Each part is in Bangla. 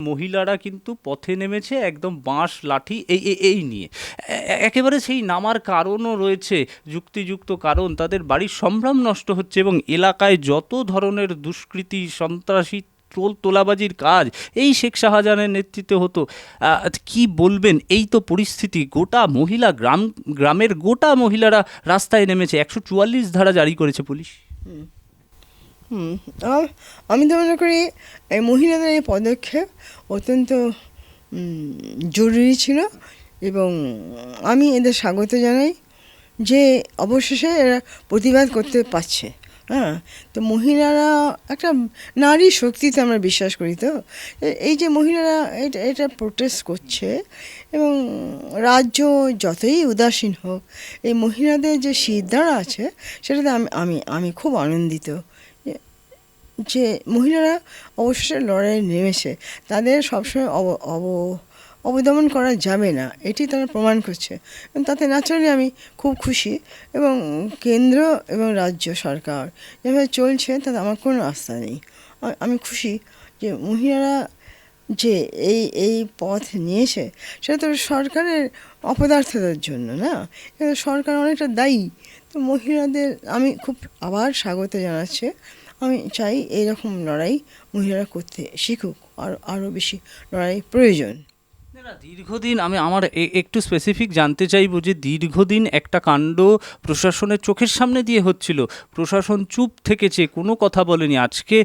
মহিলারা কিন্তু পথে নেমেছে একদম বাঁশ লাঠি এই নিয়ে। একেবারে সেই নামার কারণও রয়েছে, যুক্তিযুক্ত কারণ। তাদের বাড়ির সম্ভ্রম নষ্ট হচ্ছে এবং এলাকায় যত ধরনের দুষ্কৃতি, সন্ত্রাসী, তোলাবাজির কাজ এই শেখ শাহজাহানের নেতৃত্বে হতো। কি বলবেন? এই তো পরিস্থিতি, গোটা মহিলা গ্রামের গোটা মহিলারা রাস্তায় নেমেছে, 144 ধারা জারি করেছে পুলিশ। হুম আমি তো মনে করি এই মহিলাদের এই পদক্ষেপ অত্যন্ত জরুরি ছিল এবং আমি এদের স্বাগত জানাই যে অবশেষে এরা প্রতিবাদ করতে পারছে। হ্যাঁ, তো মহিলারা একটা নারী শক্তিতে আমরা বিশ্বাস করি। তো এই যে মহিলারা এটা প্রোটেস্ট করছে এবং রাজ্য যতই উদাসীন হোক, এই মহিলাদের যে সিদ্ধারা আছে সেটাতে আমি খুব আনন্দিত যে মহিলারা অবশেষে লড়াইয়ে নেমেছে। তাদের সবসময় অবদমন করা যাবে না, এটি তারা প্রমাণ করছে। তাতে ন্যাচারালি আমি খুব খুশি এবং কেন্দ্র এবং রাজ্য সরকার যেভাবে চলছে তাতে আমার কোনো আস্থা নেই। আমি খুশি যে মহিলারা যে এই পথ নিয়েছে সেটা তো সরকারের অপদার্থতার জন্য না, কিন্তু সরকার অনেকটা দায়ী। তো মহিলাদের আমি খুব আবার স্বাগত জানাচ্ছি। আমি চাই এইরকম লড়াই মহিলারা করতে শিখুক, আরও বেশি লড়াই প্রয়োজন। দীর্ঘদিন আমি একটু স্পেসিফিক জানতে চাইব যে দীর্ঘদিন একটা কাণ্ড প্রশাসনের চোখের সামনে দিয়ে হচ্ছিল, প্রশাসন চুপ থেকেছে, কোনো কথা বলেনি। আজকে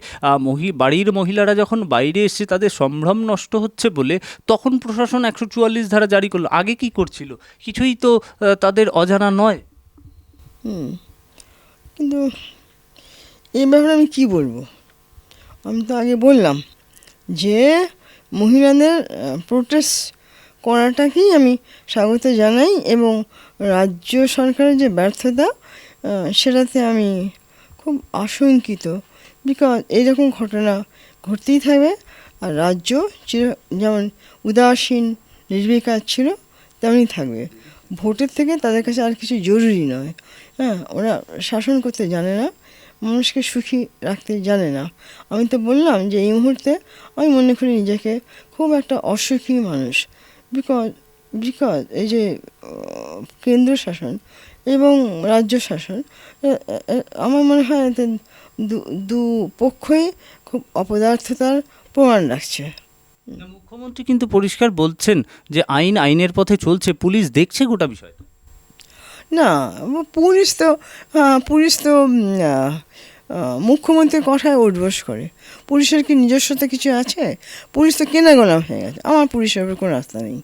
বাড়ির মহিলারা যখন বাইরে এসছে তাদের সম্ভ্রম নষ্ট হচ্ছে বলে তখন প্রশাসন 144 ধারা জারি করলো। আগে কি করছিল? কিছুই তো তাদের অজানা নয়। কিন্তু এই ব্যাপারে আমি কী বলবো? আমি তো আগে বললাম যে মহিলাদের প্রোটেস্ট করাটাকেই আমি স্বাগত জানাই এবং রাজ্য সরকারের যে ব্যর্থতা সেটাতে আমি খুব আশঙ্কিত। বিকজ এইরকম ঘটনা ঘটতেই থাকবে আর রাজ্য যেমন উদাসীন নির্বিকার ছিল তেমনই থাকবে। ভোটের থেকে তাদের কাছে আর কিছু জরুরি নয়। হ্যাঁ, ওরা শাসন করতে জানে না, মানুষকে সুখী রাখতে জানে না। আমি তো বললাম যে এই মুহূর্তে আমি মনে করি নিজেকে খুব একটা অসুখী মানুষ। বিকজ এই যে কেন্দ্র শাসন এবং রাজ্য শাসন, আমার মনে হয় এতে দু পক্ষই খুব অপদার্থতার প্রমাণ রাখছে। মুখ্যমন্ত্রী কিন্তু পরিষ্কার বলছেন যে আইনের পথে চলছে, পুলিশ দেখছে গোটা বিষয়। না, পুলিশ তো মুখ্যমন্ত্রীর কথায় উঠবোস করে। পুলিশের কি নিজস্বতা কিছু আছে? পুলিশ তো কেনা গোলাম হয়ে গেছে। আমার পুলিশের উপর কোনো আস্থা নেই।